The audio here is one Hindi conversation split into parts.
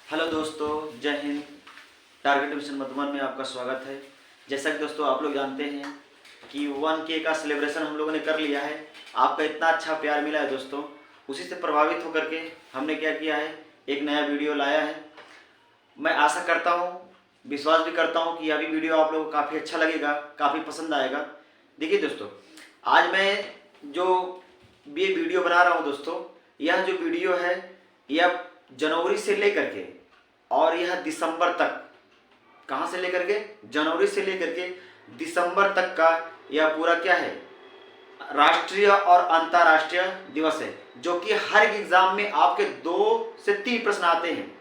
हेलो दोस्तों, जय हिंद। टारगेट मिशन मधुबन में आपका स्वागत है। जैसा कि दोस्तों आप लोग जानते हैं कि 1K का सेलिब्रेशन हम लोगों ने कर लिया है। आपका इतना अच्छा प्यार मिला है दोस्तों, उसी से प्रभावित होकर के हमने क्या किया है, एक नया वीडियो लाया है। मैं आशा करता हूँ, विश्वास भी करता हूँ कि अभी वीडियो आप लोगों को काफ़ी अच्छा लगेगा, काफ़ी पसंद आएगा। देखिए दोस्तों, आज मैं जो ये वीडियो बना रहा हूँ दोस्तों, यह जो वीडियो है यह जनवरी से लेकर के और यह दिसंबर तक, कहाँ से लेकर के, जनवरी से लेकर के दिसंबर तक का यह पूरा क्या है, राष्ट्रीय और अंतर्राष्ट्रीय दिवस है। जो कि हर एक एग्जाम में आपके 2 से 3 प्रश्न आते हैं।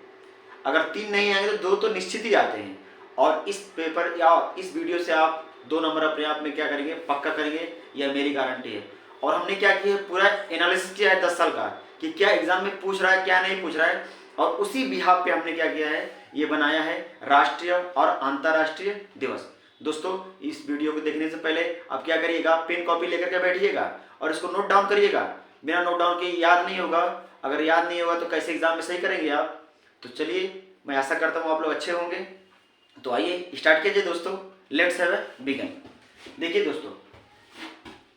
अगर 3 नहीं आएंगे तो 2 तो निश्चित ही आते हैं। और इस पेपर या इस वीडियो से आप 2 नंबर अपने आप में क्या करेंगे, पक्का करेंगे, यह मेरी गारंटी है। और हमने क्या किया है, पूरा एनालिसिस किया है 10 साल का कि क्या एग्जाम में पूछ रहा है, क्या नहीं पूछ रहा है। और उसी बिहाफ पे हमने क्या किया है, ये बनाया है राष्ट्रीय और अंतर्राष्ट्रीय दिवस। दोस्तों, इस वीडियो को देखने से पहले आप क्या करिएगा, पेन कॉपी लेकर के बैठिएगा और इसको नोट डाउन करिएगा। बिना नोट डाउन के याद नहीं होगा। अगर याद नहीं होगा तो कैसे एग्जाम में सही करेंगे आप। तो चलिए, मैं आशा करता हूँ आप लोग अच्छे होंगे। तो आइए स्टार्ट कीजिए दोस्तों, लेट्स हैव अ बिगिन। देखिए दोस्तों,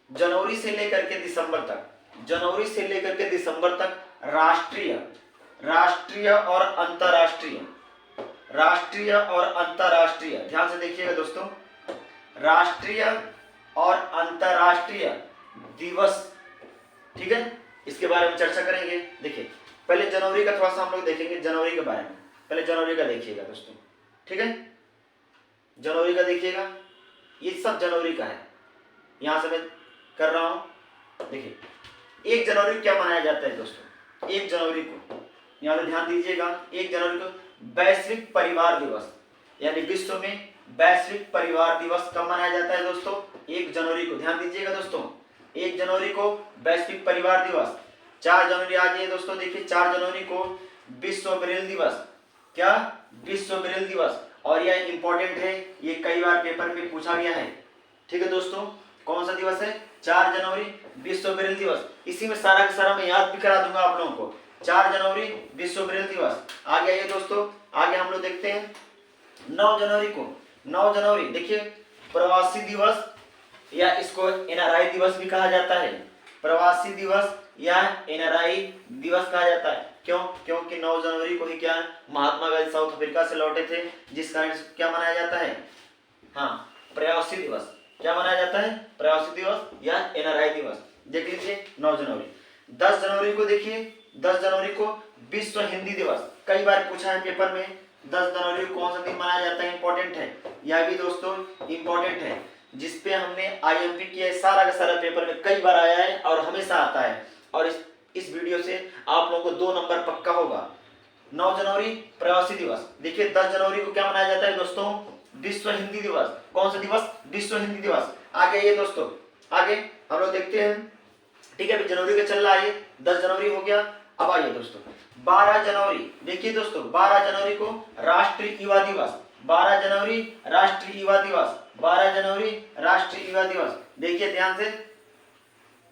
जनवरी से लेकर के दिसंबर तक, जनवरी से लेकर के दिसंबर तक राष्ट्रीय और अंतर्राष्ट्रीय, राष्ट्रीय और अंतर्राष्ट्रीय, ध्यान से देखिएगा दोस्तों, राष्ट्रीय और अंतर्राष्ट्रीय दिवस, ठीक है, इसके बारे में चर्चा करेंगे। देखिए, पहले जनवरी का थोड़ा सा हम लोग देखेंगे, जनवरी के बारे में। पहले जनवरी का देखिएगा दोस्तों, ठीक है, जनवरी का देखिएगा, ये सब जनवरी का है। यहां से मैं कर रहा हूं। देखिए, 1 जनवरी क्या मनाया जाता है दोस्तों, 1 जनवरी को, यहां से ध्यान दीजिएगा, 1 जनवरी को वैश्विक परिवार दिवस, यानी विश्व में वैश्विक परिवार दिवस कब मनाया जाता है दोस्तों, 1 जनवरी को। ध्यान दीजिएगा दोस्तों, 1 जनवरी को वैश्विक परिवार दिवस। 4 जनवरी आ जाइए दोस्तों, देखिए 4 जनवरी को विश्व ब्रेल दिवस। क्या, विश्व ब्रेल दिवस। और यह इंपॉर्टेंट है, ये कई बार पेपर में पूछा गया है, ठीक है दोस्तों। कौन सा दिवस है, 4 जनवरी विश्व ब्रेल दिवस। इसी में सारा का सारा मैं याद भी करा दूंगा आप लोगों को। 4 जनवरी विश्व ब्रेल दिवस। आगे आइए दोस्तों, आगे हम लोग देखते हैं 9 जनवरी को। 9 जनवरी देखिए, प्रवासी दिवस, या इसको एनआरआई दिवस भी कहा जाता है। प्रवासी दिवस या एनआरआई दिवस कहा जाता है। क्यों, क्योंकि 9 जनवरी को ही क्या, महात्मा गांधी साउथ अफ्रीका से लौटे थे, जिस कारण क्या मनाया जाता है, हाँ, प्रवासी दिवस। क्या मनाया जाता है, प्रवासी दिवस या एनआरआई दिवस। देख लीजिए 9 जनवरी। 10 जनवरी को देखिए, 10 जनवरी को विश्व हिंदी दिवस। कई बार पूछा है पेपर में, 10 जनवरी को कौन सा दिन मनाया जाता है, इंपॉर्टेंट है। यह भी दोस्तों इंपॉर्टेंट है, जिसपे हमने आईएमपी किया है। सारा का सारा पेपर में कई बार आया है और हमेशा आता है। और इस वीडियो से आप लोगों को 2 नंबर पक्का होगा। 9 जनवरी प्रवासी दिवस। देखिए 10 जनवरी को क्या मनाया जाता है दोस्तों, विश्व हिंदी दिवस। कौन सा दिवस, विश्व हिंदी दिवस। आगे ये दोस्तों, आगे हम लोग देखते हैं, ठीक है, अभी जनवरी का चल रहा है, 10 जनवरी हो गया। अब आइए दोस्तों 12 जनवरी। देखिए दोस्तों, 12 जनवरी को राष्ट्रीय युवा दिवस। 12 जनवरी राष्ट्रीय युवा दिवस। 12 जनवरी राष्ट्रीय युवा दिवस। देखिए ध्यान से,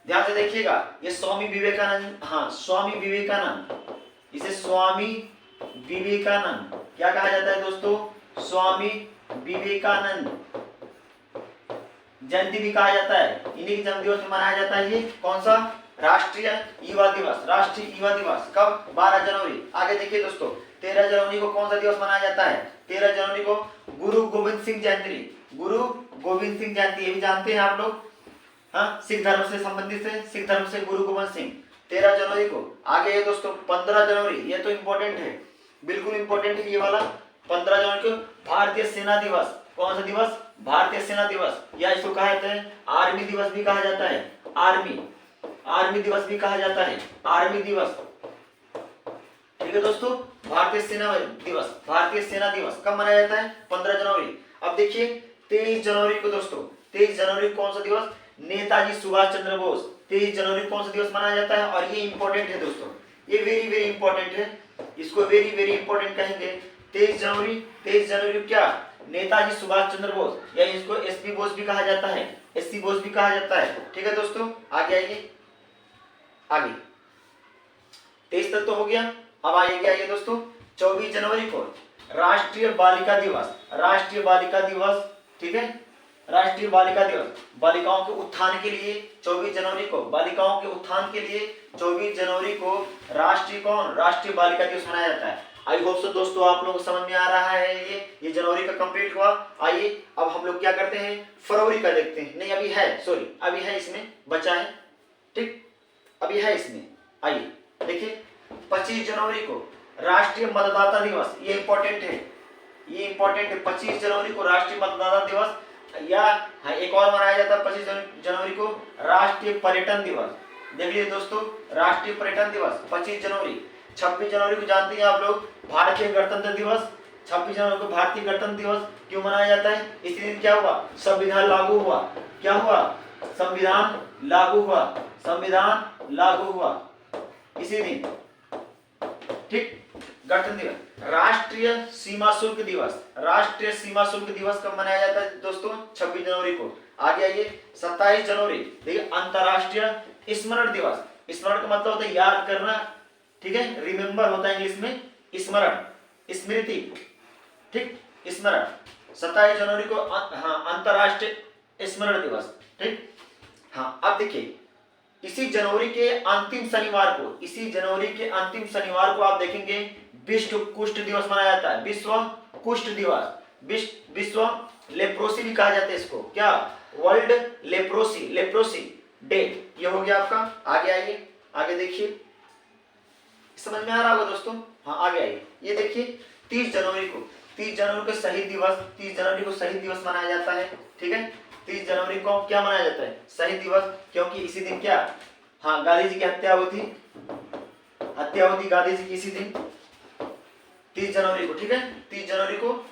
ध्यान से देखिएगा, ये स्वामी विवेकानंद, हाँ, स्वामी विवेकानंद, इसे स्वामी विवेकानंद क्या कहा जाता है दोस्तों, स्वामी विवेकानंद जयंती भी कहा जाता है। इन्हीं के जन्म दिवस में मनाया जाता है ये कौन सा, राष्ट्रीय युवा दिवस। राष्ट्रीय युवा दिवस कब, 12 जनवरी। आगे देखिए दोस्तों, 13 जनवरी को कौन सा दिवस मनाया जाता है, 13 जनवरी को गुरु गोविंद सिंह जयंती। गुरु गोविंद सिंह जयंती, ये भी जानते हैं आप लोग, हाँ, सिख धर्म से संबंधित है, सिख धर्म से गुरु गोविंद सिंह, 13 जनवरी को। आगे ये दोस्तों 15 जनवरी, ये तो इंपॉर्टेंट है, बिल्कुल इंपॉर्टेंट है ये वाला। 15 जनवरी को भारतीय सेना दिवस। कौन सा दिवस, भारतीय सेना दिवस, या इसको कहा जाता है आर्मी दिवस भी कहा जाता है। आर्मी, आर्मी दिवस भी कहा जाता है, आर्मी दिवस, ठीक है दोस्तों। भारतीय सेना दिवस, भारतीय सेना दिवस कब मनाया जाता है, 15 जनवरी। अब देखिए 23 जनवरी को दोस्तों, 23 जनवरी कौन सा दिवस, नेताजी सुभाष चंद्र बोस। 23 जनवरी कौन सा दिवस मनाया जाता है, और ये इंपॉर्टेंट है दोस्तों, ये वेरी वेरी इंपॉर्टेंट है, इसको वेरी वेरी इंपॉर्टेंट कहेंगे। 23 जनवरी, 23 जनवरी क्या, नेताजी सुभाष चंद्र बोस, या इसको एसपी बोस भी कहा जाता है, एससी बोस भी कहा जाता है, ठीक है दोस्तों। आगे आइए, आगे 23 तक तो हो गया। अब आइए क्या, आइए दोस्तों 24 जनवरी को राष्ट्रीय बालिका दिवस, राष्ट्रीय बालिका दिवस, ठीक है, राष्ट्रीय बालिका दिवस, बालिकाओं के उत्थान के लिए 24 जनवरी को, बालिकाओं के उत्थान के लिए 24 जनवरी को राष्ट्रीय बालिका दिवस मनाया जाता है। आई होप सो दोस्तों आप लोगों को समझ में आ रहा है। ये जनवरी का कंप्लीट हुआ। आइए अब हम लोग क्या करते हैं, फरवरी का देखते हैं। नहीं अभी है, सॉरी अभी है, इसमें बचा है, ठीक, अभी है इसमें। आइए देखिए 25 जनवरी को राष्ट्रीय मतदाता दिवस, ये इंपॉर्टेंट है, ये इंपॉर्टेंट है। 25 जनवरी को राष्ट्रीय मतदाता दिवस, या एक और मनाया जाता है 25 जनवरी को राष्ट्रीय पर्यटन दिवस। देख लीजिए दोस्तों, राष्ट्रीय पर्यटन दिवस 25 जनवरी। 26 जनवरी को जानते हैं आप लोग भारतीय गणतंत्र दिवस। 26 जनवरी को भारतीय गणतंत्र दिवस क्यों मनाया जाता है? इसी दिन क्या हुआ, संविधान लागू हुआ। क्या हुआ, संविधान लागू हुआ, संविधान लागू हुआ इसी दिन, ठीक। गणतंत्र दिवस। राष्ट्रीय सीमा शुल्क दिवस, राष्ट्रीय सीमा शुल्क दिवस कब मनाया जाता है दोस्तों? 26 जनवरी को। आगे आइए 27 जनवरी, देखिए अंतरराष्ट्रीय स्मरण दिवस। स्मरण का मतलब होता है याद करना, ठीक है, रिमेम्बर होता है इंग्लिश में, स्मरण, स्मृति, ठीक, स्मरण। 27 जनवरी को हाँ अंतरराष्ट्रीय स्मरण दिवस, ठीक। हाँ अब देखिए इसी जनवरी के अंतिम शनिवार को, इसी जनवरी के अंतिम शनिवार को आप देखेंगे विश्व कुष्ठ दिवस मनाया जाता है। विश्व कुष्ठ दिवस, विश्व लेप्रोसी भी कहा जाता है इसको, क्या, वर्ल्ड लेप्रोसी, लेप्रोसी डे। ये हो गया आपका। आगे आइए, आगे देखिए, समझ में आ रहा होगा दोस्तों? हाँ आगे आइए, ये देखिए 30 जनवरी को, 30 जनवरी को शहीद दिवस, 30 जनवरी को शहीद दिवस मनाया जाता है, ठीक है। 30 जनवरी को क्या मनाया जाता है? शहीद दिवस, क्योंकि इसी दिन क्या, हाँ गांधी जी की हत्या हुई थी, हत्या हुई थी गांधी जी की इसी दिन 30 जनवरी को, ठीक है। 30 जनवरी को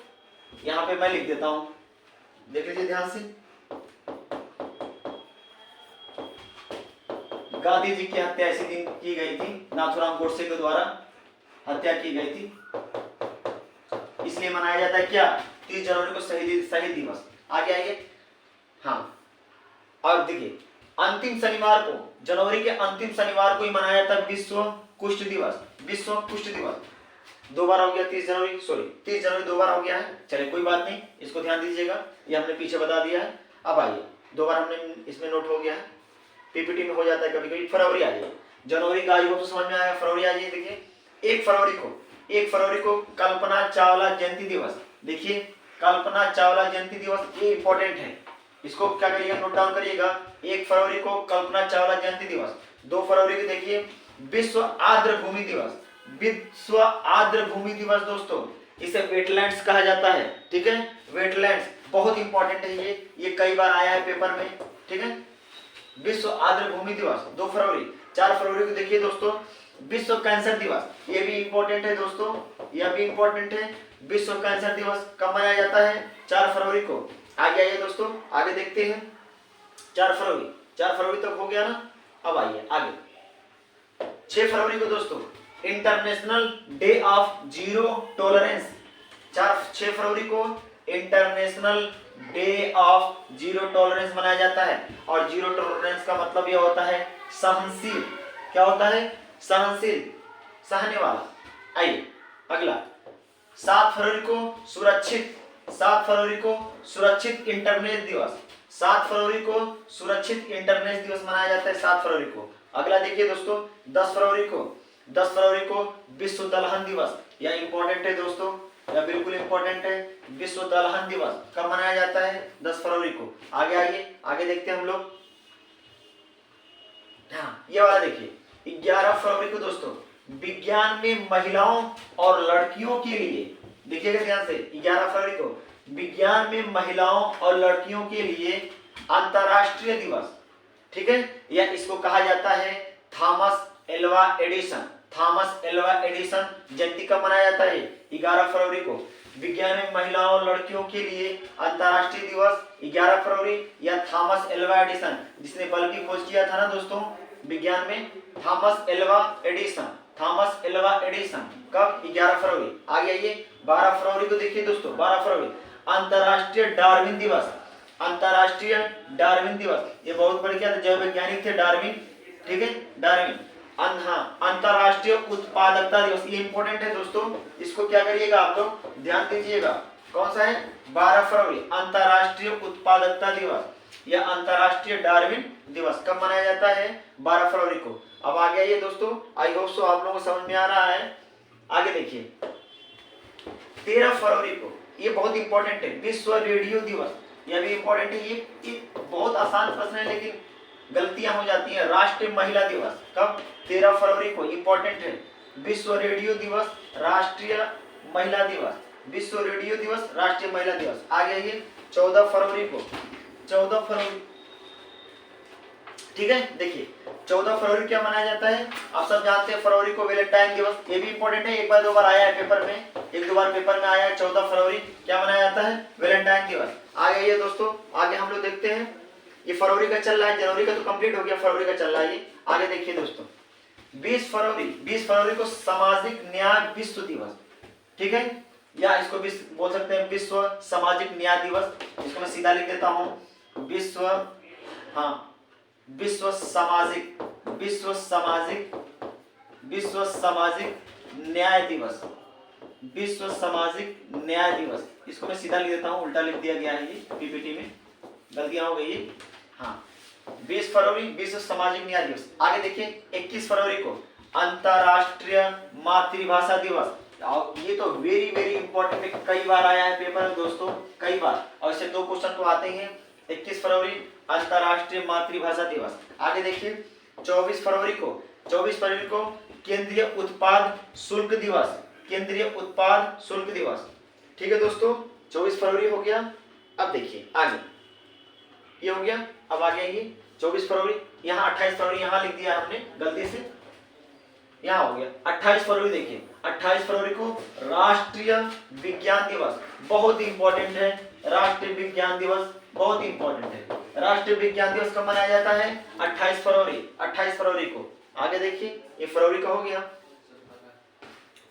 यहाँ पे मैं लिख देता हूं, देख लीजिए ध्यान से। गांधी जी की हत्या इसी दिन की गई थी, नाथूराम गोडसे के द्वारा हत्या की गई थी, इसलिए मनाया जाता है क्या, 30 जनवरी को शहीद दिवस। आगे आइए, हाँ और देखिए अंतिम शनिवार को, जनवरी के अंतिम शनिवार को ही मनाया जाता है विश्व कुष्ठ दिवस, विश्व कुष्ठ दिवस। दो बार हो गया 30 जनवरी, सॉरी 30 जनवरी दो बार हो गया है, चलिए कोई बात नहीं, इसको ध्यान दीजिएगा, ये हमने पीछे बता दिया है। अब आइए दो बार हमने इसमें नोट हो गया है, पीपीटी में हो जाता है कभी कभी। फरवरी आ जाइए, जनवरी का आई हो तो समझ में आया। फरवरी आ जाइए, देखिए 1 फरवरी को कल्पना चावला जयंती दिवस। देखिए कल्पना चावला जयंती दिवस, ये इंपॉर्टेंट है, इसको क्या करिएगा, नोट डाउन करिएगा। 1 फरवरी को कल्पना चावला जयंती दिवस। 2 फरवरी को देखिए विश्व आर्द्र भूमि दिवस, विश्व आर्द्र भूमि दिवस दोस्तों, इसे वेटलैंड्स कहा जाता है, ठीक है, वेटलैंड्स बहुत इंपॉर्टेंट है, ये कई बार आया है पेपर में, ठीक है, विश्व आर्द्र भूमि दिवस 2 फरवरी। 4 फरवरी को देखिए दोस्तों विश्व कैंसर दिवस, ये भी इंपॉर्टेंट है दोस्तों, यह भी इंपॉर्टेंट है। विश्व कैंसर दिवस कब मनाया जाता है? 4 फरवरी को। आगे आइए दोस्तों, आगे देखते हैं। 4 फरवरी तक हो गया ना। अब आइए आगे 6 फरवरी को दोस्तों international day of zero tolerance. 6 फरवरी को international day of zero tolerance मनाया जाता है। और जीरो टॉलरेंस का मतलब यह होता है सहनशील, क्या होता है? सहनशील, सहने वाला। आइए अगला 7 फरवरी को सुरक्षित इंटरनेट दिवस। 7 फरवरी को सुरक्षित इंटरनेट दिवस मनाया जाता है 7 फरवरी को। अगला देखिए दोस्तों 10 फरवरी को विश्व दलहन दिवस। यह इंपॉर्टेंट है दोस्तों, यह बिल्कुल इंपॉर्टेंट है। विश्व दलहन दिवस कब मनाया जाता है? 10 फरवरी को। आगे आइए, आगे देखते हैं हम लोग। हाँ ये वाला देखिए 11 फरवरी को दोस्तों विज्ञान में महिलाओं और लड़कियों के लिए, देखिएगा ध्यान से, 11 फरवरी को विज्ञान में महिलाओं और लड़कियों के लिए अंतरराष्ट्रीय दिवस, ठीक है, या इसको कहा जाता है Thomas Alva Edison. Thomas Alva Edison जयंती कब मनाया जाता है? 11 फरवरी को। विज्ञान में महिलाओं और लड़कियों के लिए अंतरराष्ट्रीय दिवस 11 फरवरी, या थॉमस एल्वा एडिसन, जिसने बल्ब की खोज किया था ना दोस्तों विज्ञान में, Thomas Alva Edison. Thomas Alva Edison कब? 11 फरवरी। आगे आइए 12 फरवरी को देखिए दोस्तों, 12 फरवरी अंतरराष्ट्रीय डार्विन दिवस। अंतरराष्ट्रीय डार्विन दिवस, ये बहुत बड़े क्या थे, जैव वैज्ञानिक थे डार्विन, ठीक है, डार्विन। हाँ, अंतरराष्ट्रीय उत्पादकता दिवस, ये इंपॉर्टेंट है दोस्तों, इसको क्या करिएगा आप लोग ध्यान दीजिएगा। कौन सा है? 12 फरवरी अंतरराष्ट्रीय उत्पादकता दिवस या अंतरराष्ट्रीय डार्विन दिवस कब मनाया जाता है? 12 फरवरी को। अब आगे आइए दोस्तों, आई होप सो आप लोगों को समझ में आ रहा है। आगे देखिए 13 फरवरी को, ये बहुत इंपॉर्टेंट है, विश्व रेडियो दिवस, यह भी इंपॉर्टेंट है। ये बहुत आसान प्रश्न है लेकिन गलतियां हो जाती हैं। राष्ट्रीय महिला दिवस कब? 13 फरवरी को, इंपॉर्टेंट है। विश्व रेडियो दिवस, राष्ट्रीय महिला दिवस, विश्व रेडियो दिवस, राष्ट्रीय महिला दिवस। आगे आइए 14 फरवरी को, 14 फरवरी, ठीक है। देखिए 14 फरवरी क्या मनाया जाता है? आप सब जानते हैं फरवरी को वैलेंटाइन दिवस, ये भी इंपॉर्टेंट है, एक बार दो बार आया है पेपर में, एक दो बार पेपर में आया है। 14 फरवरी क्या मनाया जाता है? वैलेंटाइन दिवस। आगे आइए दोस्तों, आगे हम लोग देखते हैं, ये फरवरी का चल रहा है, जनवरी का तो कंप्लीट हो गया, फरवरी का चल रहा है। ये आगे देखिए दोस्तों 20 फरवरी को सामाजिक न्याय विश्व दिवस, ठीक है, या इसको भी बोल सकते हैं विश्व सामाजिक न्याय दिवस। इसको मैं सीधा लिख देता हूं, विश्व, हाँ, विश्व सामाजिक न्याय दिवस, विश्व सामाजिक न्याय दिवस। इसको मैं सीधा लिख देता हूं, उल्टा लिख दिया गया है ये पीपीटी में, गलतियां हो गई। हाँ, 20 फरवरी विश्व सामाजिक न्याय दिवस। आगे देखिए 21 फरवरी को अंतरराष्ट्रीय मातृभाषा दिवस, ये तो वेरी वेरी इंपॉर्टेंट है, कई बार आया है पेपर में दोस्तों, कई बार, और इससे 2 क्वेश्चन तो आते ही हैं। 21 फरवरी अंतरराष्ट्रीय मातृभाषा दिवस। आगे देखिए 24 फरवरी को केंद्रीय उत्पाद शुल्क दिवस, केंद्रीय उत्पाद शुल्क दिवस, ठीक है दोस्तों। 24 फरवरी हो गया। अब देखिए आगे, ये हो गया। अब आगे आइए 24 फरवरी, यहाँ 28 फरवरी यहाँ लिख दिया हमने गलती से, यहाँ हो गया 28 फरवरी। देखिए 28 फरवरी को राष्ट्रीय विज्ञान दिवस, बहुत इंपॉर्टेंट है, राष्ट्रीय विज्ञान दिवस बहुत इंपॉर्टेंट है। राष्ट्रीय विज्ञान दिवस कब मनाया जाता है? 28 फरवरी को। आगे देखिए ये फरवरी का हो गया।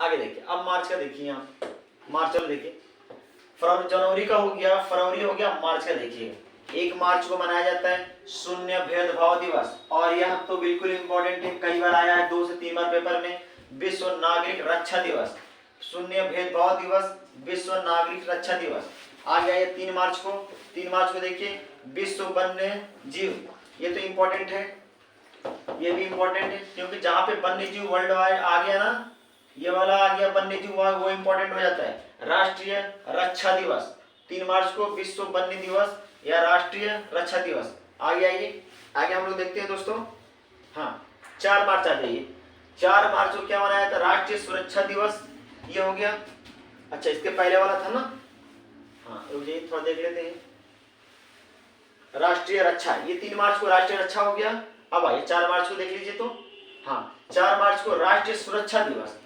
आगे देखिए अब मार्च का देखिए, यहाँ मार्च चलो देखिए, फरवरी, जनवरी का हो गया, फरवरी हो गया, मार्च का देखिए 1 मार्च को मनाया जाता है शून्य भेदभाव दिवस, और यह तो बिल्कुल इंपॉर्टेंट है, कई बार आया है 2 से 3 बार पेपर में। विश्व नागरिक रक्षा दिवस, शून्य भेदभाव दिवस, विश्व नागरिक रक्षा दिवस। आ गया ये 3 मार्च को देखिए विश्व वन्य जीव, ये तो इंपॉर्टेंट है, ये भी इंपॉर्टेंट है, क्योंकि जहाँ पे वन्य जीव वर्ल्ड वाइड आ गया ना, ये वाला आ गया वन्य जीव, वो इंपॉर्टेंट हो जाता है। राष्ट्रीय रक्षा दिवस 3 मार्च को, विश्व वन्य दिवस या राष्ट्रीय रक्षा दिवस। आगे आइए, आगे हम लोग देखते हैं दोस्तों। हाँ 4 मार्च आ जाइए, 4 मार्च को क्या मनाया था? राष्ट्रीय सुरक्षा दिवस, ये हो गया। अच्छा इसके पहले वाला था ना, हाँ ये थोड़ा देख लेते हैं, राष्ट्रीय रक्षा, ये 3 मार्च को राष्ट्रीय रक्षा हो गया। अब आइए 4 मार्च को देख लीजिए तो, हाँ 4 मार्च को राष्ट्रीय सुरक्षा दिवस।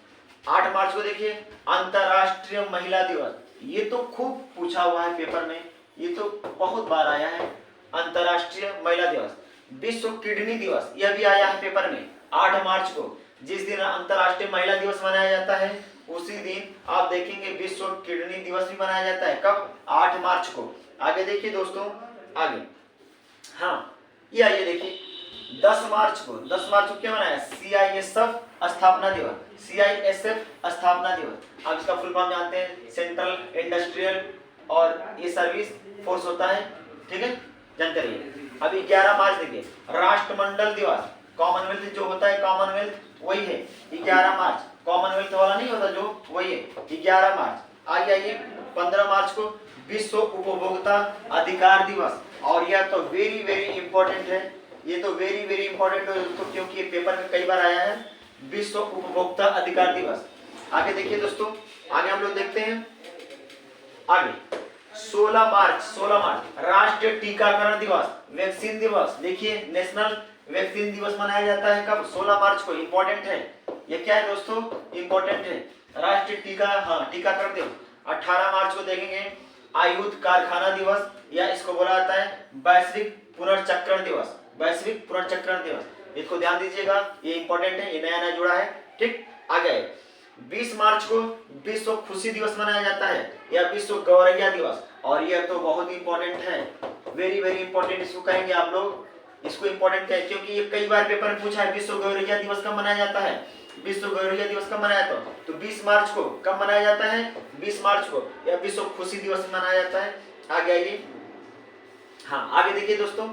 8 मार्च को देखिए अंतरराष्ट्रीय महिला दिवस, ये तो खूब पूछा हुआ है पेपर में, ये तो बहुत बार आया है, अंतरराष्ट्रीय महिला दिवस। विश्व किडनी दिवस, यह भी आया है पेपर में 8 मार्च को, जिस दिन अंतरराष्ट्रीय महिला दिवस मनाया जाता है उसी दिन आप देखेंगे विश्व किडनी दिवस भी मनाया जाता है। कब? 8 मार्च को। आगे देखिए दोस्तों, आगे हाँ ये आइए देखिए 10 मार्च को क्या मनाया? CISF स्थापना दिवस, CISF स्थापना दिवस। आप इसका फुल फॉर्म जानते हैं, सेंट्रल इंडस्ट्रियल और ये सर्विस फोर्स होता है, ठीक है, जानते रहिए। अभी 11 मार्च देखिए राष्ट्रमंडल दिवस, कॉमनवेल्थ जो होता है, कॉमनवेल्थ वही है 11 मार्च, कॉमनवेल्थ वाला नहीं होता जो, वही है 11 मार्च। आगे आइए 15 मार्च को विश्व उपभोक्ता अधिकार दिवस, और यह तो वेरी वेरी इंपॉर्टेंट है, ये तो वेरी वेरी इंपॉर्टेंट है दोस्तों, क्योंकि ये पेपर में कई बार आया है, विश्व उपभोक्ता अधिकार दिवस। आगे देखिए दोस्तों, आगे हम लोग देखते हैं, आगे 16 मार्च राष्ट्रीय टीकाकरण दिवस, वैक्सीन दिवस। देखिए नेशनल वैक्सीन दिवस मनाया जाता है कब? 16 मार्च को, इंपॉर्टेंट है, ये क्या है दोस्तों? इंपॉर्टेंट है, राष्ट्रीय टीकाकरण दिवस। 18 मार्च को देखेंगे आयुध कारखाना दिवस, या इसको बोला जाता है वैश्विक पुनर्चक्रण दिवस, वैश्विक पुनर्चक्रण दिवस। इसको ध्यान दीजिएगा, ये इंपॉर्टेंट है, ये नया जुड़ा है, ठीक। आगे 20 मार्च को विश्व खुशी दिवस मनाया जाता है, या विश्व गौरैया दिवस, और यह तो बहुत इंपॉर्टेंट है, वेरी वेरी इंपॉर्टेंट, इसको कहेंगे आप लोग इसको इंपॉर्टेंट क्या है, क्योंकि ये कई बार पेपर में पूछा है विश्व गौरैया दिवस कब मनाया जाता है, विश्व गौरैया दिवस कब मनाया जाता है, तो 20 मार्च को कब मनाया जाता है, 20 मार्च को, या विश्व खुशी दिवस मनाया जाता है। आगे आइए, हाँ आगे देखिए दोस्तों,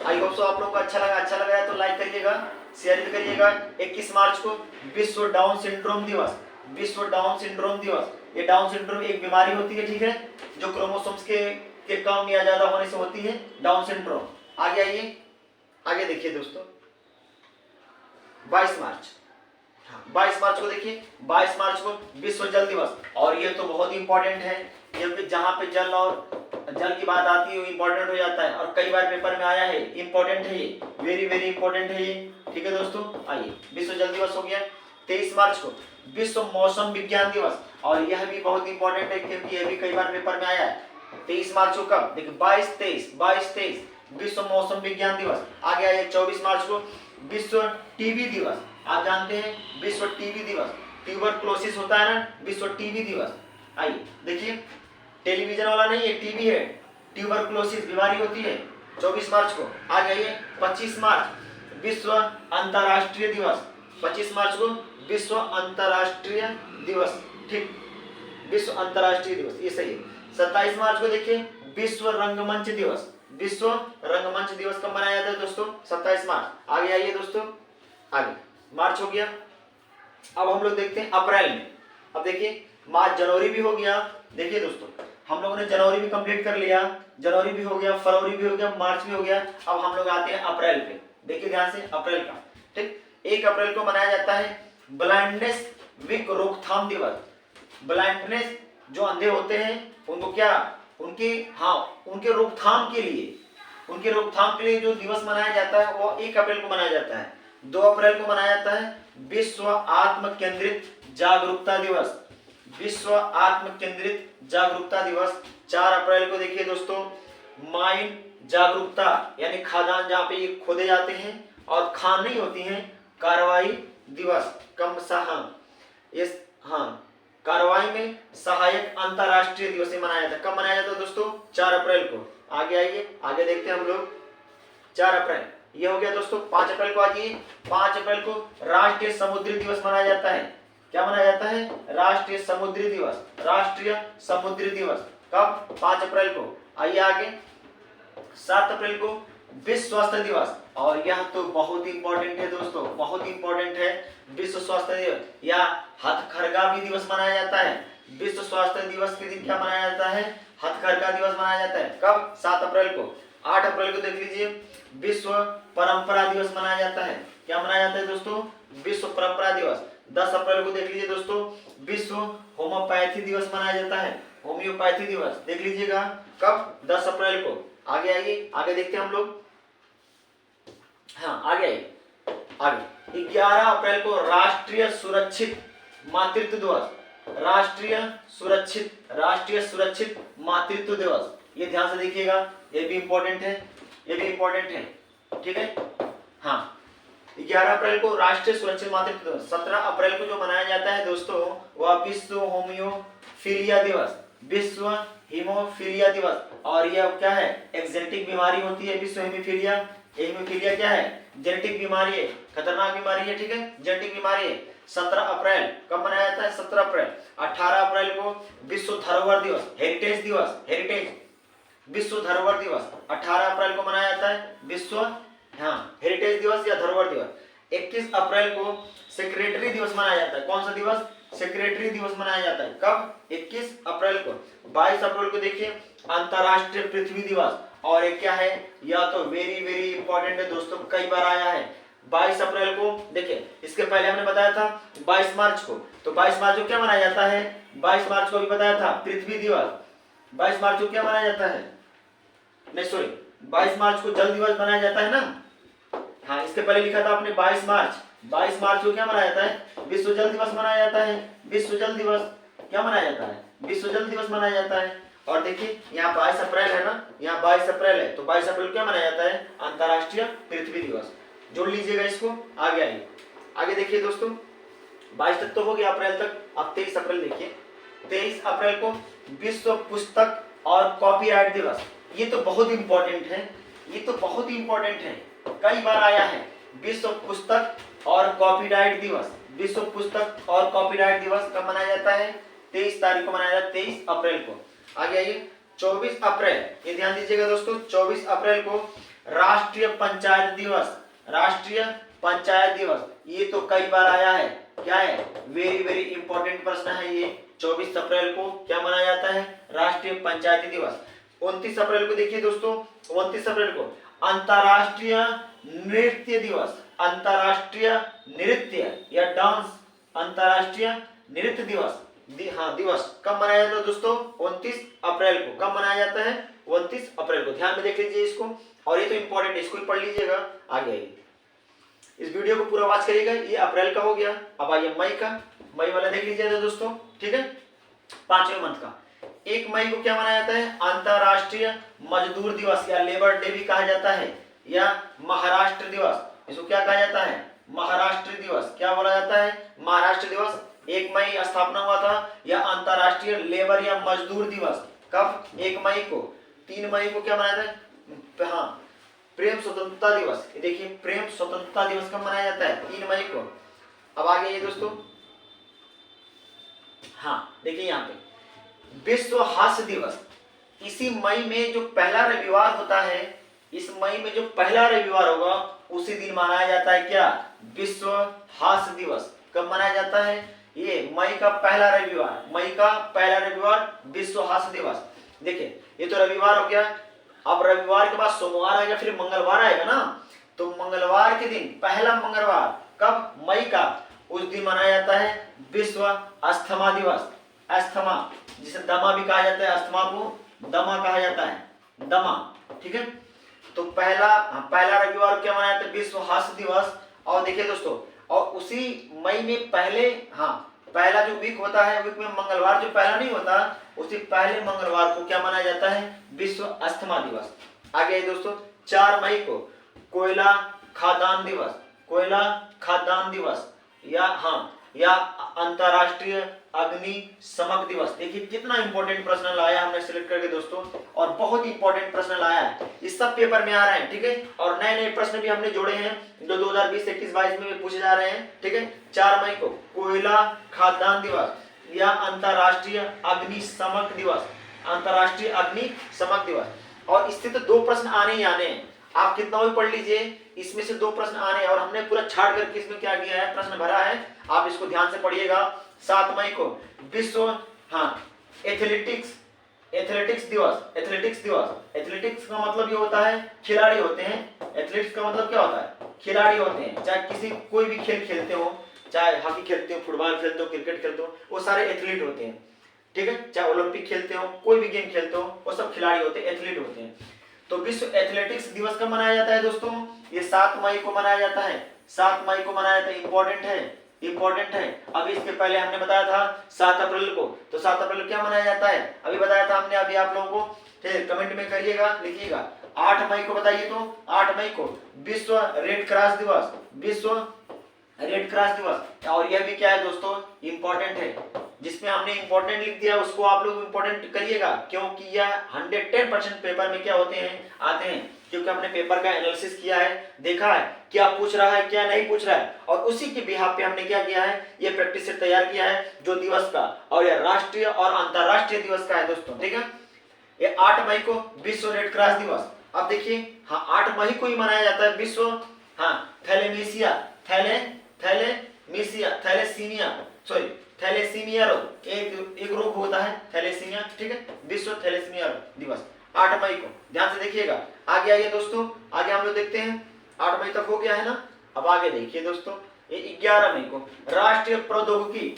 आई होप सो आप लोगों को अच्छा लगा है तो लाइक करिएगा, शेयर भी करिएगा। 21 मार्च को विश्व डाउन सिंड्रोम दिवस, विश्व डाउन सिंड्रोम दिवस। ये डाउन सिंड्रोम एक बीमारी होती है, ठीक है, जो क्रोमोसोम्स के कम या ज्यादा होने से होती है, डाउन सिंड्रोम। आगे आइए, आगे देखिए दोस्तों, 22 मार्च, हाँ 22 मार्च को देखिए, 22 मार्च को विश्व जल दिवस। और ये तो बहुत ही इंपॉर्टेंट है, क्योंकि जहां पे जल की बात आती है वो इंपॉर्टेंट हो जाता है, और कई बार पेपर में आया है, इंपॉर्टेंट है ये, वेरी वेरी इंपॉर्टेंट है ये, ठीक है दोस्तों। आइए, विश्व जल दिवस हो गया। 23 मार्च को विश्व मौसम विज्ञान दिवस, और यह भी बहुत इंपॉर्टेंट है, क्योंकि यह भी कई बार पेपर में आया है। 23 मार्च को कब, देखिए 22-23 विश्व मौसम विज्ञान दिवस। आगे आइए, 24 मार्च को विश्व टीबी दिवस। आप जानते हैं विश्व टीबी दिवस, ट्यूबरक्लोसिस होता है ना, विश्व टीबी दिवस। आइए देखिए, टेलीविजन वाला नहीं है, टीबी है, ट्यूबरक्लोसिस बीमारी होती है, 24 मार्च को। आगे आइए, 25 मार्च विश्व अंतर्राष्ट्रीय दिवस, 25 मार्च को विश्व अंतर्राष्ट्रीय दिवस, ठीक, विश्व अंतर्राष्ट्रीय दिवस, ये सही है। 27 मार्च को देखिए विश्व रंगमंच दिवस, विश्व रंगमंच दिवस कब मनाया जाता है दोस्तों, 27 मार्च। आगे आइए दोस्तों, आगे मार्च हो गया, अब हम लोग देखते हैं अप्रैल में। अब देखिए, मार्च, जनवरी भी हो गया, देखिए दोस्तों हम लोगों ने जनवरी भी कंप्लीट कर लिया, जनवरी भी हो गया, फरवरी भी हो गया, मार्च भी हो गया। अब हम लोग आते हैं अप्रैल पे, देखिए ध्यान से, अप्रैल का, ठीक, 1 अप्रैल को मनाया जाता है ब्लाइंडनेस वीक रोकथाम दिवस। ब्लाइंडनेस, जो अंधे होते हैं उनको क्या, उनके रोकथाम के लिए, उनके रोकथाम के लिए जो दिवस मनाया जाता है वो 1 अप्रैल को मनाया जाता है। 2 अप्रैल को मनाया जाता है विश्व आत्म केंद्रित जागरूकता दिवस, विश्व आत्म केंद्रित जागरूकता दिवस। 4 अप्रैल को देखिए दोस्तों माइंड जागरूकता, यानी खादान जहाँ पे ये खोदे जाते हैं और खान नहीं होती हैं, कार्रवाई दिवस, कम कार्रवाई में सहायक अंतरराष्ट्रीय दिवस मनाया जाता है। कब मनाया जाता है दोस्तों, 4 अप्रैल को। आगे आइए, आगे देखते हैं हम लोग, 4 अप्रैल ये हो गया दोस्तों। 5 अप्रैल को आ जाइए, 5 अप्रैल को राष्ट्रीय समुद्री दिवस मनाया जाता है। क्या मनाया जाता है, राष्ट्रीय समुद्री दिवस, राष्ट्रीय समुद्री दिवस कब, 5 अप्रैल को। आइए आगे, 7 अप्रैल को विश्व स्वास्थ्य दिवस, और यह तो बहुत इंपॉर्टेंट है दोस्तों, बहुत इंपॉर्टेंट है, विश्व स्वास्थ्य दिवस, या हथकरघा भी दिवस मनाया जाता है। विश्व स्वास्थ्य दिवस के दिन क्या मनाया जाता है, हथकरघा दिवस मनाया जाता है। कब, 7 अप्रैल को। 8 अप्रैल को देख लीजिए विश्व परंपरा दिवस मनाया जाता है। क्या मनाया जाता है दोस्तों, विश्व परंपरा दिवस। 10 अप्रैल को देख लीजिए दोस्तों विश्व होम्योपैथी दिवस मनाया जाता है, होम्योपैथी दिवस देख लीजिएगा, कब, 10 अप्रैल को। आगे आइए, आगे देखते हैं हम लोग, हाँ आगे आइए, आगे 11 अप्रैल को राष्ट्रीय सुरक्षित मातृत्व दिवस, राष्ट्रीय सुरक्षित मातृत्व दिवस। ये ध्यान से देखिएगा, ये भी इंपॉर्टेंट है, ये भी इंपॉर्टेंट है, ठीक है। हाँ, 11 अप्रैल को राष्ट्रीय सुरक्षित मातृत्व दिवस। 17 अप्रैल को जो मनाया जाता है दोस्तों वह विश्व होम्योफीलिया दिवस, विश्व हीमोफीलिया दिवस। और यह क्या है, एक जेनेटिक बीमारी होती है विश्व हीमोफीलिया। हीमोफीलिया क्या है, जेनेटिक बीमारी है, खतरनाक बीमारी है, ठीक है, जेनेटिक बीमारी है। 17 अप्रैल कब मनाया जाता है, 17 अप्रैल। 18 अप्रैल को विश्व धरोहर दिवस, हेरिटेज दिवस, हेरिटेज विश्व धरोहर दिवस 18 अप्रैल को मनाया जाता है, विश्व हेरिटेज दिवस या धरोहर दिवस। 21 अप्रैल को सेक्रेटरी दिवस मनाया जाता है। कौन सा दिवस, सेक्रेटरी दिवस मनाया जाता है। कब, 21 अप्रैल को। 22 अप्रैल को देखिए अंतरराष्ट्रीय पृथ्वी दिवस, और एक क्या है, यह तो वेरी वेरी इंपॉर्टेंट है दोस्तों, कई बार आया है। 22 अप्रैल को देखिए, इसके पहले हमने बताया था 22 मार्च को, तो 22 मार्च को क्या मनाया जाता है, 22 मार्च को भी बताया था पृथ्वी दिवस। 22 मार्च को क्या मनाया जाता है, नहीं सॉरी 22 मार्च को जल दिवस मनाया जाता है ना। हाँ, इसके पहले लिखा था आपने 22 मार्च। 22 मार्च को क्या मनाया जाता है, विश्व जल दिवस मनाया जाता है। विश्व जल दिवस क्या मनाया जाता है, विश्व जल दिवस मनाया जाता है। और देखिए यहाँ 22 अप्रैल है ना, यहाँ 22 अप्रैल है, तो 22 अप्रैल क्या मनाया जाता है, अंतरराष्ट्रीय पृथ्वी दिवस। जोड़ लीजिएगा इसको। आगे आइए, आगे देखिए दोस्तों 22 तक तो हो गया अप्रैल तक। अब 23 अप्रैल देखिए, 23 अप्रैल को विश्व पुस्तक और कॉपीराइट दिवस। ये तो बहुत इंपॉर्टेंट है, ये तो बहुत ही इंपॉर्टेंट है, कई बार आया है। विश्व पुस्तक और कॉपीराइट दिवस, विश्व पुस्तक और कॉपीराइट दिवस कब मनाया जाता है? 23 तारीख को मनाया जाता है, 23 अप्रैल को। आगे आइए 24 अप्रैल, ये ध्यान दीजिएगा दोस्तों, 24 अप्रैल को राष्ट्रीय पंचायत दिवस, राष्ट्रीय पंचायत दिवस। ये तो कई बार आया है, क्या है, वेरी वेरी इंपॉर्टेंट प्रश्न है ये। 24 अप्रैल को क्या मनाया जाता है? राष्ट्रीय पंचायती दिवस। 29 अप्रैल को देखिए दोस्तों, 29 अप्रैल को अंतरराष्ट्रीय नृत्य दिवस, अंतरराष्ट्रीय नृत्य या डांस, अंतरराष्ट्रीय नृत्य दिवस दिवस कब मनाया जाता है दोस्तों? 29 अप्रैल को। कब मनाया जाता है? 29 अप्रैल को। ध्यान में देख लीजिए इसको, और ये तो इंपॉर्टेंट है, इसको ही पढ़ लीजिएगा। आगे आइए, इस वीडियो को पूरा वॉच करिएगा। ये अप्रैल का हो गया। अब आइए मई का, मई वाला देख लीजिएगा दोस्तों, ठीक है, 5वें मंथ का। 1 मई को क्या मनाया जाता है? अंतरराष्ट्रीय मजदूर दिवस या लेबर डे भी कहा जाता है, या महाराष्ट्र दिवस, इसको क्या कहा जाता है? महाराष्ट्र दिवस। क्या बोला जाता है? महाराष्ट्र दिवस। 1 मई स्थापना हुआ था, या अंतरराष्ट्रीय लेबर या मजदूर दिवस कब? 1 मई को। 3 मई को क्या मनाया था? हाँ, प्रेम स्वतंत्रता दिवस। ये देखिए, प्रेम स्वतंत्रता दिवस कब मनाया जाता है? 3 मई को। अब आगे ये दोस्तों, हाँ देखिए यहाँ पे विश्व हास्य दिवस। इसी मई में जो पहला रविवार होता है, इस मई में जो पहला रविवार होगा उसी दिन मनाया जाता है क्या? विश्व हास्य दिवस। कब मनाया जाता है? ये मई का पहला रविवार, मई का पहला रविवार विश्व हास्य दिवस। देखिए ये तो रविवार हो गया। अब रविवार के बाद सोमवार आएगा, फिर मंगलवार आएगा ना, तो मंगलवार के दिन, पहला मंगलवार कब? मई का, उस दिन मनाया जाता है विश्व अस्थमा दिवस। अस्थमा, जिसे दमा भी कहा जाता है, अस्थमा को दमा कहा जाता है, दमा, ठीक है। तो पहला रविवार क्या मनाया जाता है? विश्व हास्य दिवस। और देखिए दोस्तों, और उसी मई में पहला जो वीक होता है, वीक में मंगलवार जो पहला नहीं होता, उसी पहले मंगलवार को क्या मनाया जाता है? विश्व अस्थमा दिवस। आगे दोस्तों 4 मई को कोयला खादान दिवस, कोयला खादान दिवस, या अंतरराष्ट्रीय अग्निशमन दिवस। देखिए कितना इंपॉर्टेंट प्रश्न लाया हमने सिलेक्ट करके दोस्तों, और बहुत इंपॉर्टेंट प्रश्न लाया है, इस सब पेपर में आ रहे हैं, ठीक है। और नए नए प्रश्न भी हमने जोड़े हैं जो 2020, 21, 22 में भी पूछे जा रहे हैं, ठीक है। 4 मई को कोयला खादान दिवस या अंतरराष्ट्रीय अग्निशमन दिवस, अंतरराष्ट्रीय अग्निशमन दिवस। और इससे तो 2 प्रश्न आने ही आने हैं, आप कितना भी पढ़ लीजिए, इसमें से 2 प्रश्न आने, और हमने पूरा छाट करके इसमें क्या किया है, प्रश्न भरा है, आप इसको ध्यान से पढ़िएगा। 7 मई को विश्व एथलेटिक्स दिवस, एथलेटिक्स दिवस। एथलेटिक्स का मतलब ये होता है खिलाड़ी होते हैं, एथलेटिक्स का मतलब क्या होता है? खिलाड़ी होते हैं, चाहे कोई भी खेल खेलते हो, चाहे हॉकी खेलते हो, फुटबॉल खेलते हो, क्रिकेट खेलते हो, वो सारे एथलीट होते हैं, ठीक है। चाहे ओलंपिक खेलते हो, कोई भी गेम खेलते हो, वो सब खिलाड़ी होते हैं, एथलीट होते हैं। तो विश्व एथलेटिक्स दिवस कब मनाया जाता है दोस्तों? ये 7 मई को मनाया जाता है, 7 मई को मनाया जाता है। इंपॉर्टेंट है, इंपॉर्टेंट है। अभी इसके पहले हमने बताया था 7 अप्रैल को, तो 7 अप्रैल को क्या मनाया जाता है? अभी बताया था हमने, अभी आप लोगों को, ठीक, कमेंट में करिएगा, लिखिएगा। 8 मई को बताइए तो, 8 मई को विश्व रेड क्रॉस दिवस, विश्व रेड क्रॉस दिवस। और यह भी क्या है दोस्तों? इंपॉर्टेंट है। जिसमें हमने इंपॉर्टेंट लिख दिया उसको आप लोग इंपॉर्टेंट करिएगा, क्योंकि यह 110% पेपर में क्या होते हैं, आते हैं, क्योंकि हमने पेपर का एनालिसिस किया है, देखा है क्या पूछ रहा है, क्या नहीं पूछ रहा है, और उसी के बिहाफ पे हमने क्या किया है, ये प्रैक्टिस सेट तैयार किया है, जो दिवस का, और यह राष्ट्रीय और अंतरराष्ट्रीय दिवस का है दोस्तों, ठीक है। ये 8 मई को विश्व रेड क्रॉस दिवस। अब देखिए, 8 मई को ही मनाया जाता है विश्व थैलेसीमिया रोग, एक रोग होता है थैलेसीमिया, ठीक है। विश्व थैलेसीमिया दिवस 8 मई को, ध्यान से देखिएगा। आगे आइए दोस्तों, आगे हम लोग देखते हैं, 8 मई तक हो गया है ना। अब आगे देखिए दोस्तों, ये 11 मई को राष्ट्रीय प्रौद्योगिकी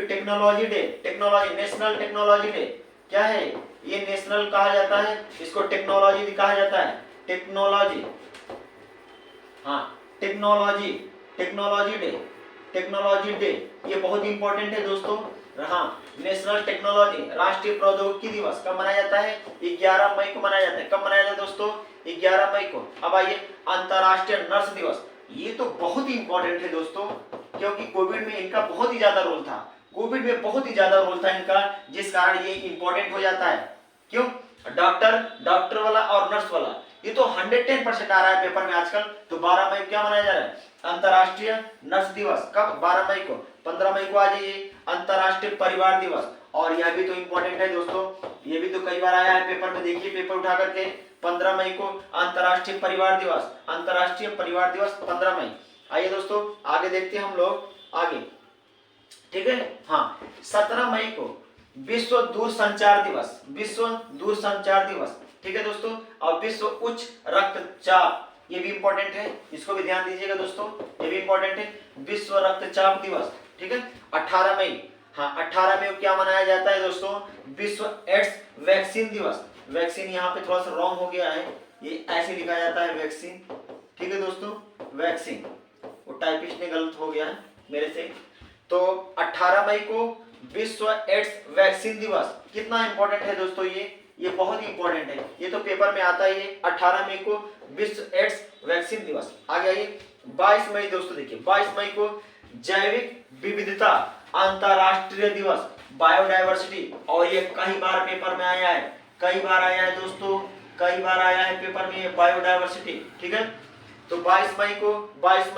technology day, technology, national technology day. क्या है ये? नेशनल कहा जाता है, इसको टेक्नोलॉजी भी कहा जाता है, टेक्नोलॉजी, टेक्नोलॉजी डे, ये बहुत इंपॉर्टेंट है दोस्तों। नेशनल टेक्नोलॉजी, राष्ट्रीय प्रौद्योगिकी दिवस कब मनाया जाता है? 11 मई को मनाया जाता है। कब मनाया जाता है दोस्तों? 11 मई को। अब आइए अंतरराष्ट्रीय नर्स दिवस, ये तो बहुत ही इंपॉर्टेंट है दोस्तों, क्योंकि कोविड में इनका बहुत ही ज्यादा रोल था, कोविड में बहुत ही ज्यादा रोल था इनका, जिस कारण ये इंपॉर्टेंट हो जाता है। क्यों? डॉक्टर वाला और नर्स वाला, ये तो 110% आ रहा है पेपर में आजकल। तो 12 मई क्या मनाया जा रहा है? अंतर्राष्ट्रीय नर्स दिवस। कब? 12 मई को। 15 मई को आ जाइए अंतर्राष्ट्रीय परिवार दिवस। और यह भी तो इंपॉर्टेंट है दोस्तों, ये भी तो कई बार आया है पेपर में, देखिए पेपर उठा करके। 15 मई को अंतर्राष्ट्रीय परिवार दिवस, अंतर्राष्ट्रीय परिवार दिवस 15 मई। आइए दोस्तों आगे देखते हैं हम लोग आगे, ठीक है। हाँ, 17 मई को विश्व दूरसंचार दिवस, विश्व दूरसंचार दिवस, ठीक है दोस्तों। और विश्व उच्च रक्तचाप, ये भी इंपॉर्टेंट है, इसको भी ध्यान दीजिएगा दोस्तों, ये भी इंपॉर्टेंट है, विश्व रक्तचाप दिवस, ठीक है। 18 मई, हाँ 18 मई को क्या मनाया जाता है दोस्तों? विश्व एड्स वैक्सीन दिवस। वैक्सीन यहाँ पे थोड़ा सा रॉन्ग हो गया है, ये ऐसे लिखा जाता है वैक्सीन, ठीक है दोस्तों, वैक्सीन, वो टाइपिस्ट ने गलत हो गया है मेरे से। तो 18 मई को विश्व एड्स वैक्सीन दिवस, कितना इंपॉर्टेंट है दोस्तों ये बहुत ही इंपॉर्टेंट है, ये तो पेपर में आता ही है। 18 मई को विश्व एड्स वैक्सीन दिवस। आगे आइए 22 मई दोस्तों, देखिए 22 मई को जैविक विविधता अंतरराष्ट्रीय दिवस, बायोडायवर्सिटी। और ये कई बार पेपर में आया है, कई बार आया है दोस्तों, कई बार आया है पेपर में बायोडायवर्सिटी, ठीक है। तो 22 मई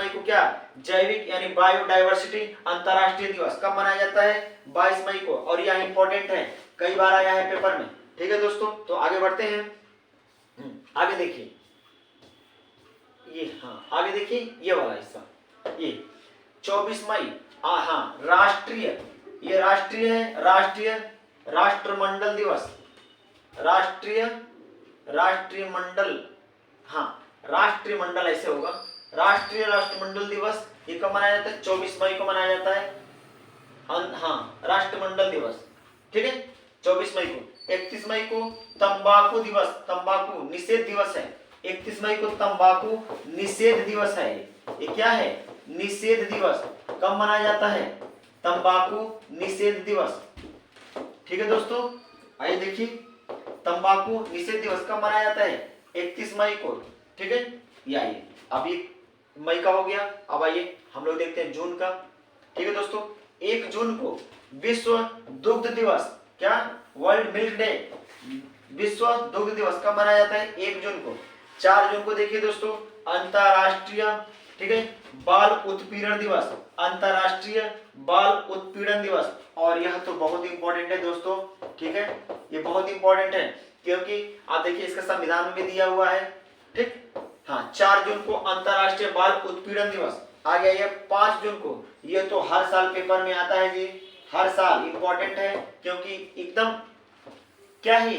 को क्या? जैविक यानी बायोडायवर्सिटी अंतरराष्ट्रीय दिवस कब मनाया जाता है? 22 मई को। और यह इंपॉर्टेंट है, कई बार आया है पेपर में, ठीक है दोस्तों। तो आगे बढ़ते हैं, आगे देखिए ये, हाँ आगे देखिए ये वाला हिस्सा, ये 24 मई, हाँ राष्ट्रीय, ये राष्ट्रीय है, राष्ट्रीय राष्ट्रमंडल दिवस, राष्ट्रीय राष्ट्रमंडल, हाँ राष्ट्रीय मंडल ऐसे होगा, राष्ट्रीय राष्ट्रमंडल दिवस। ये कब मनाया जाता है? 24 मई को मनाया जाता है, हाँ राष्ट्रमंडल दिवस, ठीक है 24 मई को। 31 मई को तंबाकू दिवस, तंबाकू निषेध दिवस है। 31 मई को तंबाकू निषेध दिवस है। ये क्या है? निषेध दिवस। कब मनाया जाता है? तंबाकू निषेध दिवस, ठीक है दोस्तों। आइए देखिए तंबाकू निषेध दिवस कब मनाया जाता है? 31 मई को, ठीक है। ये आइए, अभी मई का हो गया, अब आइए हम लोग देखते हैं जून का, ठीक है दोस्तों। 1 जून को विश्व दुग्ध दिवस, क्या? वर्ल्ड मिल्क डे, विश्व दुग्ध दिवस कब मनाया जाता है? 1 जून को। 4 जून को देखिए दोस्तों अंतरराष्ट्रीय, ठीक है, बाल उत्पीड़न दिवस, अंतरराष्ट्रीय बाल उत्पीड़न दिवस। और यह तो बहुत इंपॉर्टेंट है दोस्तों, ठीक है, ये बहुत इंपॉर्टेंट है क्योंकि आप देखिए इसका संविधान में भी दिया हुआ है, ठीक। हाँ 4 जून को अंतरराष्ट्रीय बाल उत्पीड़न दिवस। आ गया ये 5 जून को, ये तो हर साल पेपर में आता है जी, हर साल इंपॉर्टेंट है क्योंकि एकदम क्या है,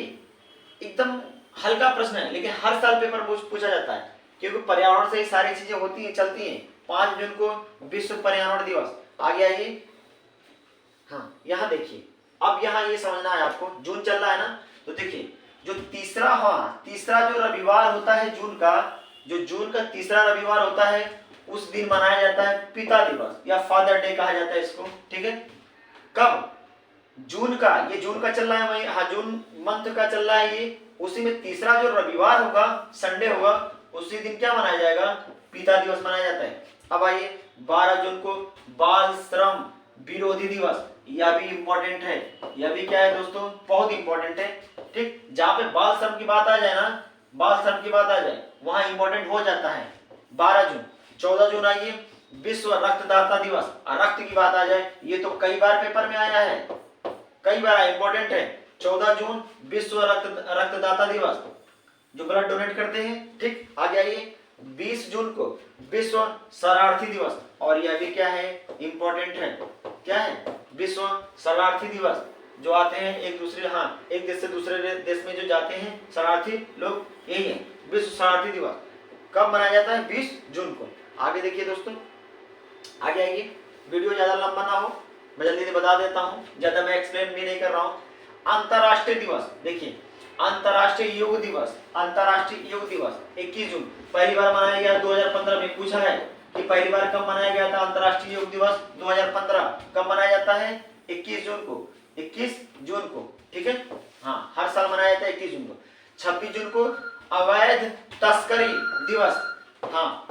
एकदम हल्का प्रश्न है लेकिन हर साल पेपर पूछा जाता है क्योंकि पर्यावरण से ही सारी चीजें होती हैं, चलती हैं। 5 जून को विश्व पर्यावरण दिवस। आगे आइए, हाँ यहाँ देखिए, अब यहाँ ये समझना है आपको, जून चल रहा है ना, तो देखिए जो तीसरा जो रविवार होता है जून का, जो जून का तीसरा रविवार होता है उस दिन मनाया जाता है पिता दिवस या फादर डे कहा जाता है इसको, ठीक है। कब? जून का, ये जून का चल रहा है, हाँ जून मंथ का चल रहा है ये, उसी में तीसरा जो रविवार होगा, संडे होगा, उसी दिन क्या मनाया जाएगा? पिता दिवस मनाया जाता है। अब आइए 12 जून को बाल श्रम विरोधी दिवस, यह भी इंपॉर्टेंट है, यह भी क्या है दोस्तों? बहुत इंपॉर्टेंट है, ठीक। जहां पे बाल श्रम की बात आ जाए ना, बाल श्रम की बात आ जाए वहां इंपॉर्टेंट हो जाता है 12 जून। 14 जून आइए विश्व रक्तदाता दिवस, रक्त की बात आ जाए, ये तो कई बार पेपर में आया है, कई बार इंपॉर्टेंट है। 14 जून विश्व रक्तदाता दिवस, जो ब्लड डोनेट करते हैं, ठीक। आगे आइए 20 जून को विश्व शरणार्थी दिवस, और यह भी क्या है? इंपॉर्टेंट है, क्या है? विश्व शरणार्थी दिवस, जो आते हैं एक दूसरे, हाँ एक देश से दूसरे देश में जो जाते हैं शरणार्थी लोग, यही है विश्व शरणार्थी दिवस। कब मनाया जाता है? 20 जून को। आगे देखिए दोस्तों, आगे आइए, वीडियो ज्यादा लंबा ना हो, मैं जल्दी से बता देता हूँ, ज्यादा मैं एक्सप्लेन भी नहीं कर रहा हूँ। अंतरराष्ट्रीय दिवस, देखिए अंतरराष्ट्रीय योग दिवस, अंतरराष्ट्रीय योग दिवस 21 जून, पहली बार मनाया गया 2015 में। पूछा है कि पहली बार कब मनाया गया था अंतरराष्ट्रीय योग दिवस? 2015। कब मनाया जाता है? 21 जून को, 21 जून को, ठीक है। हाँ हर साल मनाया जाता है 21 जून को। 26 जून को अवैध तस्करी दिवस, हाँ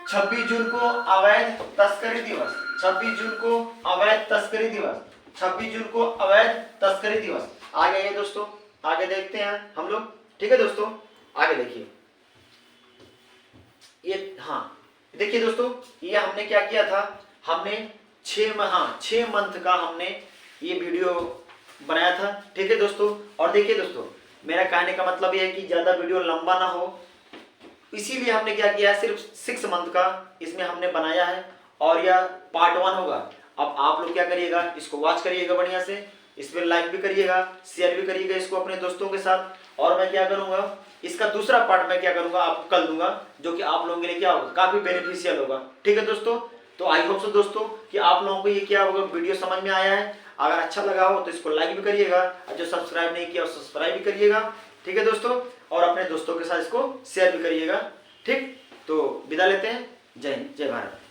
26 जून को अवैध तस्करी दिवस, 26 जून को अवैध तस्करी दिवस, 26 जून को अवैध तस्करी दिवस। आगे ये दोस्तों, आगे देखते हैं हम लोग, ठीक है दोस्तों। आगे देखिए ये हाँ देखिए दोस्तों, ये हमने क्या किया था, हमने 6 मंथ का हमने ये वीडियो बनाया था। ठीक है दोस्तों, और देखिए दोस्तों, मेरा कहने का मतलब ये है कि ज़्यादा वीडियो लंबा ना हो, इसीलिए हमने क्या किया है, सिर्फ 6 मंथ का इसमें हमने बनाया है, और यह पार्ट 1 होगा। अब आप लोग क्या करिएगा, इसको वॉच करिएगा बढ़िया से, इस पर लाइक भी करिएगा, शेयर भी करिएगा इसको अपने दोस्तों के साथ। और मैं क्या करूंगा, इसका दूसरा पार्ट मैं क्या करूंगा आपको कल दूंगा, जो कि आप लोगों के लिए क्या होगा, काफी बेनिफिशियल होगा। ठीक है दोस्तों, तो आई होप सो दोस्तों कि आप लोगों को ये क्या होगा, वीडियो समझ में आया है। अगर अच्छा लगा हो तो इसको लाइक भी करिएगा, और जो सब्सक्राइब नहीं किया सब्सक्राइब भी करिएगा। ठीक है दोस्तों, और अपने दोस्तों के साथ इसको शेयर भी करिएगा। ठीक, तो विदा लेते हैं। जय हिंद, जय भारत।